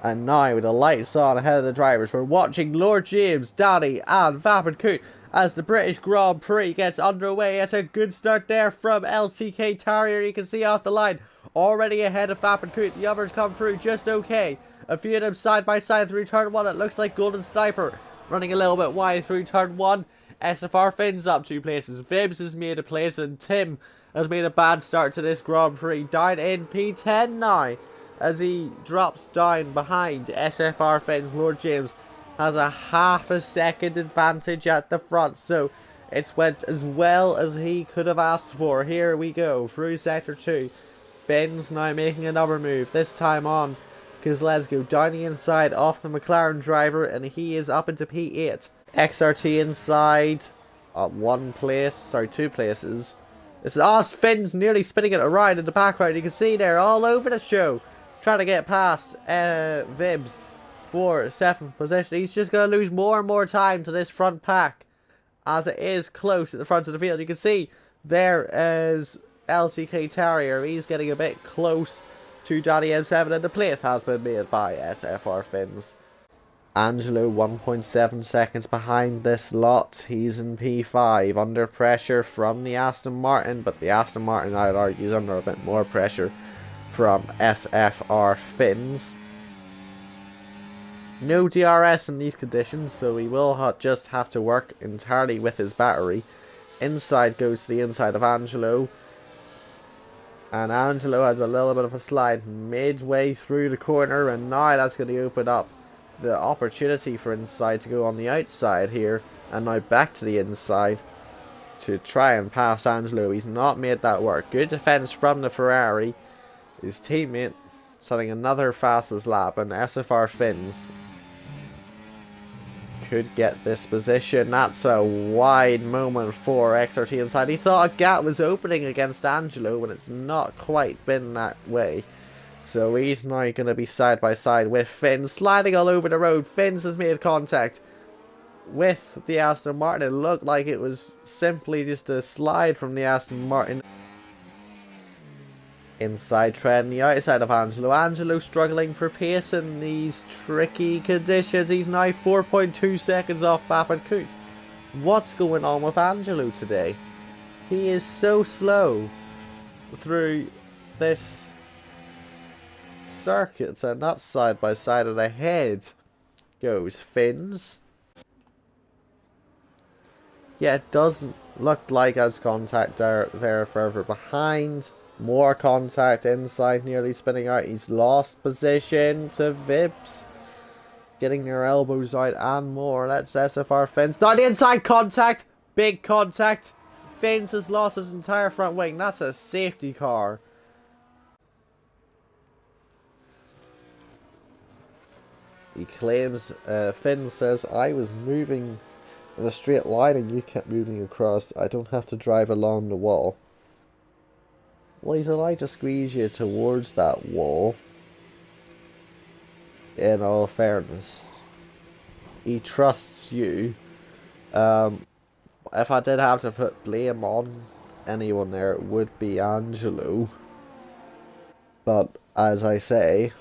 And now, with the lights on ahead of the drivers, we're watching Lord James, Danny, and Vapid as the British Grand Prix gets underway. It's a good start there from LCK Terrier. You can see off the line, already ahead of Vapid. The others come through just okay. A few of them side by side through turn 1. It looks like Golden Sniper running a little bit wide through turn 1. SFR Finn's up 2 places. Vibs has made a place, and Tim has made a bad start to this Grand Prix. Down in P10 now, as he drops down behind SFR Finn's. Lord James has a half a second advantage at the front, so it's went as well as he could have asked for. Here we go through sector 2. Finn's now making another move, this time on Kozlezgo, down the inside off the McLaren driver, and he is up into P8. XRT inside at 1 place, sorry, 2 places. This is Finn's nearly spinning it around in the background. You can see there all over the show, trying to get past Vibs for 7th position. He's just going to lose more and more time to this front pack, as it is close at the front of the field. You can see there is LTK Terrier. He's getting a bit close to Danny M7, and the place has been made by SFR Finn's. Angelo 1.7 seconds behind this lot. He's in P5, under pressure from the Aston Martin, but the Aston Martin, I'd argue, is under a bit more pressure from SFR Finn's. No DRS in these conditions, so he will just have to work entirely with his battery. Inside goes to the inside of Angelo, and Angelo has a little bit of a slide midway through the corner, and now that's going to open up the opportunity for inside to go on the outside here, and now back to the inside to try and pass Angelo. He's not made that work. Good defense from the Ferrari. His teammate setting another fastest lap, and SFR Finn's could get this position. That's a wide moment for XRT inside. He thought a gap was opening against Angelo, when it's not quite been that way. So he's now going to be side by side with Finn, sliding all over the road. Finn's has made contact with the Aston Martin. It looked like it was simply just a slide from the Aston Martin. Inside tread, the outside of Angelo. Angelo struggling for pace in these tricky conditions. He's now 4.2 seconds off Vapid. What's going on with Angelo today? He is so slow through this circuit, and that's side by side, and ahead goes Finn's. Yeah, it doesn't look like as contact there further behind. More contact inside, nearly spinning out. He's lost position to Vibs, getting their elbows out and more. That's SFR Finn's down the inside. Contact, big contact. Finn's has lost his entire front wing. That's a safety car. He claims, Finn says, I was moving in a straight line and you kept moving across. I don't have to drive along the wall. Well, he's allowed to squeeze you towards that wall. In all fairness, he trusts you. If I did have to put blame on anyone there, it would be Angelo. But, as I say,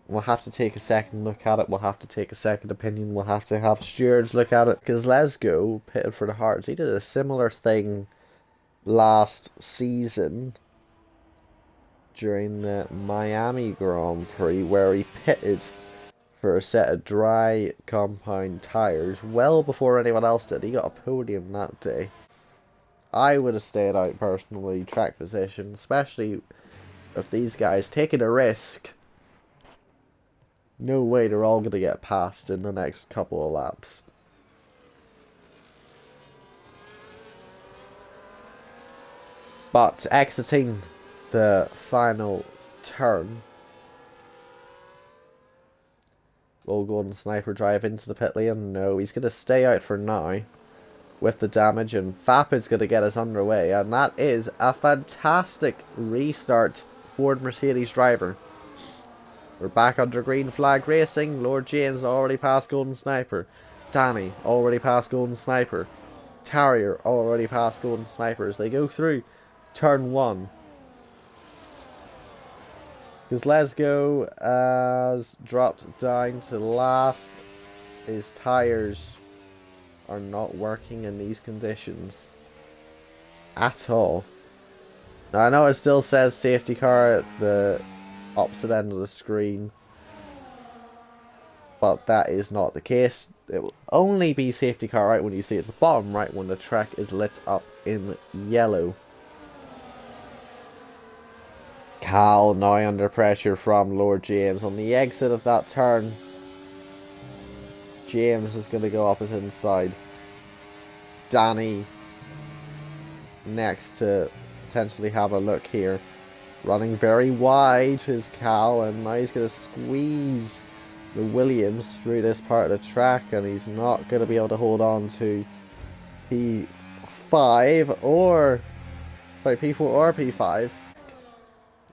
we'll have to take a second look at it. We'll have to take a second opinion. We'll have to have stewards look at it. Because Kozlezgo, pitted for the Hearts, he did a similar thing last season during the Miami Grand Prix, where he pitted for a set of dry compound tyres well before anyone else did. He got a podium that day. I would have stayed out personally, track position, especially if these guys taking a risk. No way they're all going to get past in the next couple of laps. But exiting the final turn, will Golden Sniper drive into the pit lane? No, he's going to stay out for now with the damage, and Vapid's going to get us underway, and that is a fantastic restart for the Mercedes driver. We're back under green flag racing. Lord James already past Golden Sniper. Danny already past Golden Sniper. Terrier already past Golden Sniper as they go through turn 1. Because Let's Go has dropped down to last. His tires are not working in these conditions at all. Now, I know it still says safety car at the opposite end of the screen, but that is not the case. It will only be safety car right when you see it at the bottom right when the track is lit up in yellow. Cal now under pressure from Lord James on the exit of that turn. James is going to go up his inside. Danny next to potentially have a look here. Running very wide is Cal, and now he's going to squeeze the Williams through this part of the track, and he's not going to be able to hold on to P5 or P4 or P5.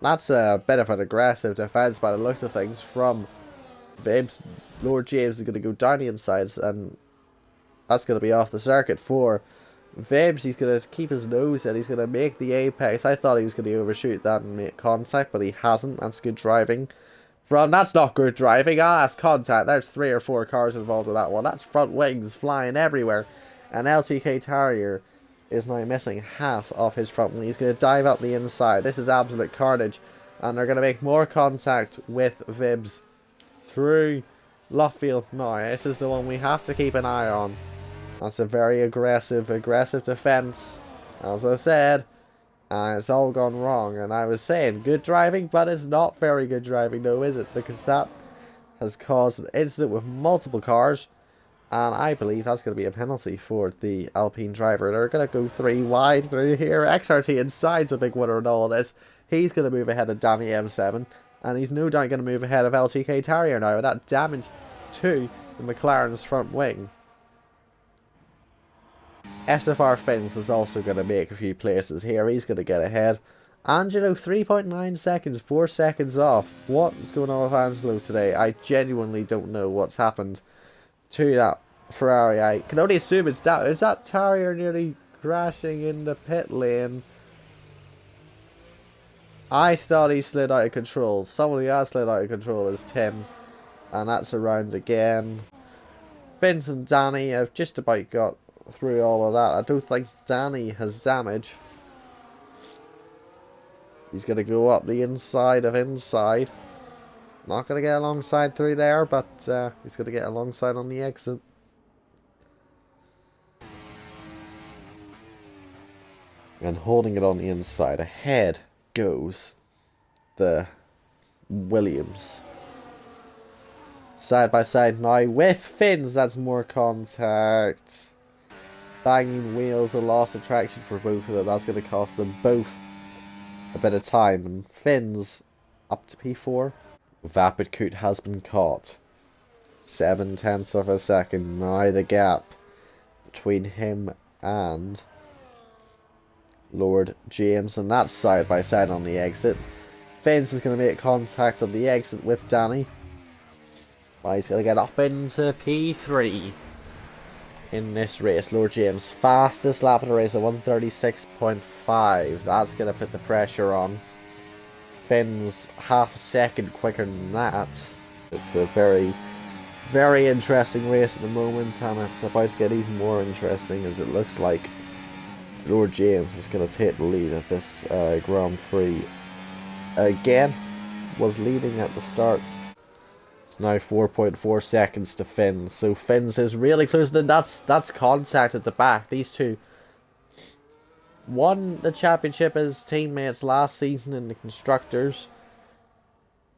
That's a bit of an aggressive defense by the looks of things from Vibs. Lord James is going to go down the insides, and that's going to be off the circuit for Vibs. He's going to keep his nose in. He's going to make the apex. I thought he was going to overshoot that and make contact, but he hasn't. That's good driving. That's not good driving. That's contact. There's 3 or 4 cars involved in that one. That's front wings flying everywhere. And LTK Terrier is now missing half of his front wing. He's going to dive up the inside. This is absolute carnage. And they're going to make more contact with Vibs through Luffield now. This is the one we have to keep an eye on. That's a very aggressive defense, as I said. And it's all gone wrong. And I was saying, good driving, but it's not very good driving, though, is it? Because that has caused an incident with multiple cars. And I believe that's going to be a penalty for the Alpine driver. They're going to go 3 wide through here. XRT inside's a big winner in all of this. He's going to move ahead of Danny M7. And he's no doubt going to move ahead of LTK Terrier now with that damage to the McLaren's front wing. SFR Fins is also going to make a few places here. He's going to get ahead. Angelo, 3.9 seconds, 4 seconds off. What is going on with Angelo today? I genuinely don't know what's happened to that Ferrari. I can only assume it's that. Is that Terrier nearly crashing in the pit lane? I thought he slid out of control. Someone who has slid out of control is Tim. And that's around again. Vince and Danny have just about got through all of that. I don't think Danny has damage. He's going to go up the inside of inside. Not going to get alongside through there, but he's going to get alongside on the exit. And holding it on the inside, ahead goes the Williams. Side by side now with Fins. That's more contact. Banging wheels, a lost attraction for both of them. That's going to cost them both a bit of time. And Fins up to P4. Vapid Coot has been caught. 7/10 of a second. Now the gap between him and Lord James. And that's side by side on the exit. Fins is going to make contact on the exit with Danny. Well, he's going to get up into P3 in this race. Lord James, fastest lap of the race at 136.5. That's going to put the pressure on. Fins half a second quicker than that. It's a very, very interesting race at the moment, and it's about to get even more interesting as it looks like Lord James is going to take the lead of this Grand Prix. Again, was leading at the start. It's now 4.4 seconds to Fins. So Fins is really close. Then that's contact at the back. These two won the championship as teammates last season in the Constructors.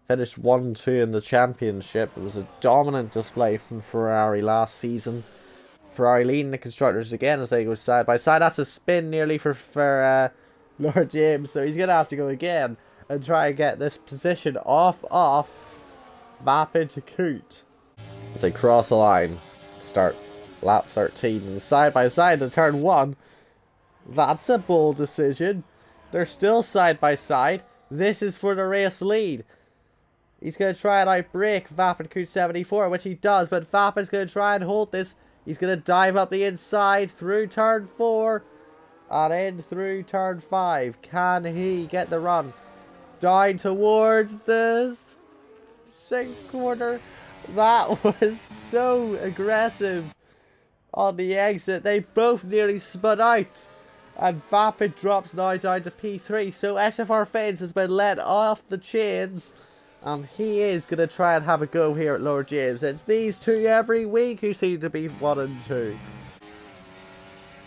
Finished 1-2 in the championship. It was a dominant display from Ferrari last season. Ferrari leading the Constructors again as they go side by side. That's a spin nearly for Lord James. So he's going to have to go again and try and get this position off Vapid Coot. As they cross the line, start lap 13 and side by side to turn 1. That's a bold decision. They're still side by side. This is for the race lead. He's going to try and outbrake Vapid Coot 74, which he does, but Vapid's going to try and hold this. He's going to dive up the inside through turn 4 and in through turn 5. Can he get the run? Down towards the second corner. That was so aggressive on the exit. They both nearly spun out. And Vapid drops now down to P3. So SFR Fins has been let off the chains. And he is going to try and have a go here at Lord James. It's these two every week who seem to be 1 and 2.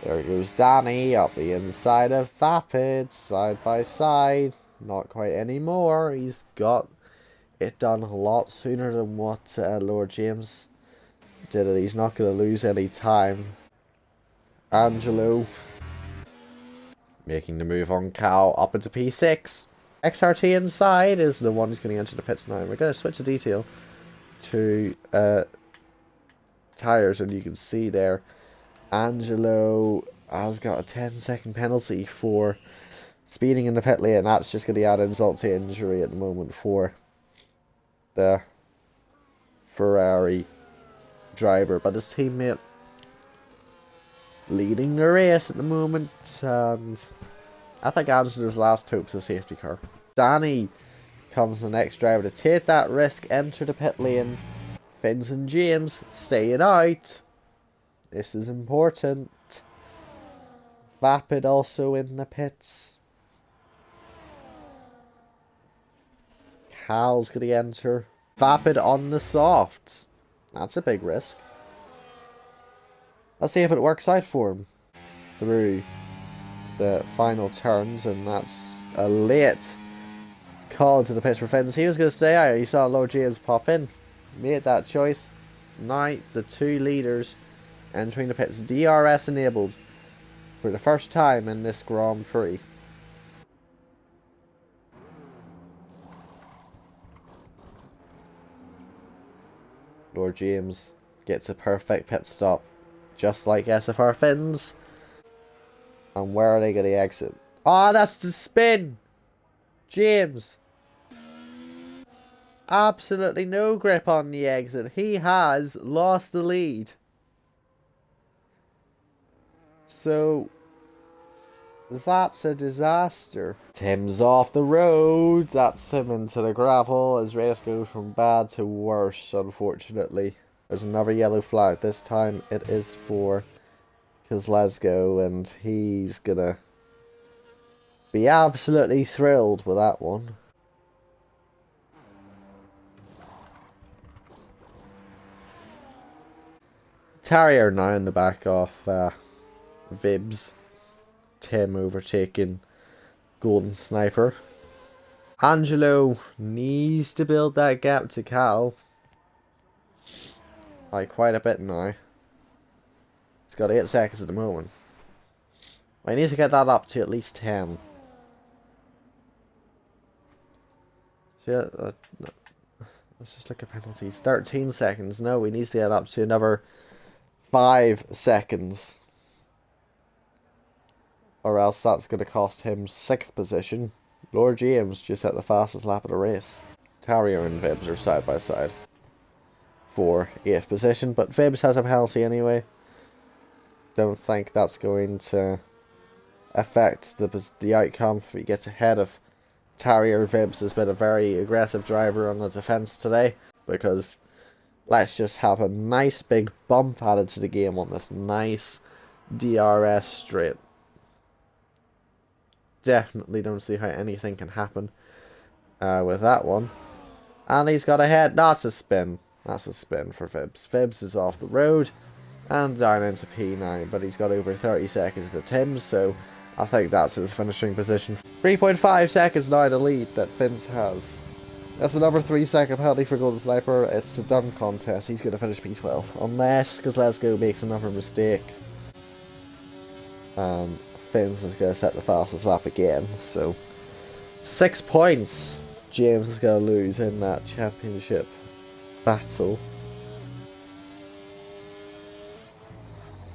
There goes Danny up the inside of Vapid. Side by side. Not quite anymore. He's got it done a lot sooner than what Lord James did it. He's not going to lose any time. Angelo making the move on Cal up into P6. XRT inside is the one who's going to enter the pits now. We're going to switch the detail to tyres, and you can see there Angelo has got a 10-second penalty for speeding in the pit lane. That's just going to add insult to injury at the moment for the Ferrari driver, but his teammate leading the race at the moment, and I think Angelo's last hope's a safety car. Danny comes the next driver to take that risk, enter the pit lane. Fins and James staying out. This is important. Vapid also in the pits. Cal's going to enter. Vapid on the softs. That's a big risk. Let's see if it works out for him through the final turns, and that's a late call to the pits for Fins. He was going to stay out. He saw Lord James pop in. Made that choice. Now the two leaders entering the pits. DRS enabled for the first time in this Grand Prix. Lord James gets a perfect pit stop, just like SFR Fins. And where are they going to exit? Oh, that's the spin! James. Absolutely no grip on the exit. He has lost the lead. So that's a disaster. Tim's off the road. That's him into the gravel. His race goes from bad to worse, unfortunately. There's another yellow flag. This time it is for Kozlezgo, and he's gonna be absolutely thrilled with that one. Terrier now in the back of Vibs. Tim overtaking Golden Sniper. Angelo needs to build that gap to Cal. Like quite a bit now. He's got 8 seconds at the moment. I need to get that up to at least 10. Yeah, let's just look at penalties. 13 seconds. No, we need to get up to another 5 seconds. Or else that's going to cost him 6th position. Lord James just at the fastest lap of the race. Terrier and Vibs are side by side for 8th position, but Vibs has a penalty anyway. Don't think that's going to affect the outcome if he gets ahead of Terrier. Vibs has been a very aggressive driver on the defence today, because let's just have a nice big bump added to the game on this nice DRS straight. Definitely don't see how anything can happen with that one. And he's got ahead. That's a spin. That's a spin for Vibs. Vibs is off the road and down into P9, but he's got over 30 seconds to Tim, so I think that's his finishing position. 3.5 seconds now to lead that Fins has. That's another 3-second penalty for Golden Sniper. It's a done contest. He's going to finish P12. Unless Kozlezgo makes another mistake. Fins is going to set the fastest lap again. So 6 points James is going to lose in that championship battle.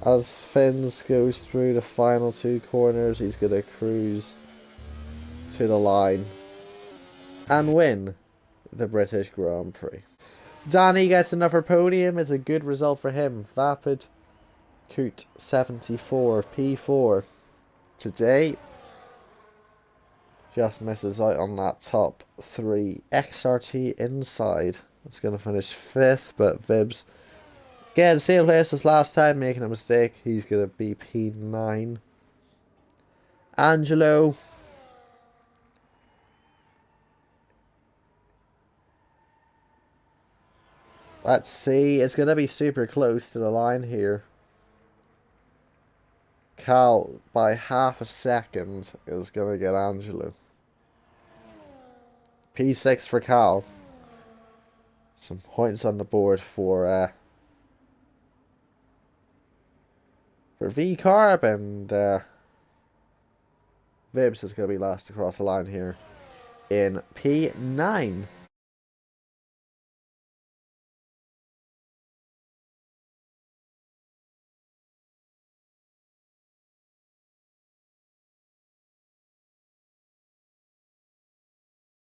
As Fins goes through the final 2 corners, he's going to cruise to the line and win the British Grand Prix. Danny gets another podium. It's a good result for him. Vapid Coot 74 P4 today. Just misses out on that top 3. XRT inside. It's going to finish 5th, but Vibs, again, same place as last time, making a mistake. He's going to be P9. Angelo. Let's see. It's going to be super close to the line here. Cal, by half a second, is going to get Angelo. P6 for Cal. Some points on the board for V-Carb, and Vibs is going to be last across the line here in P9.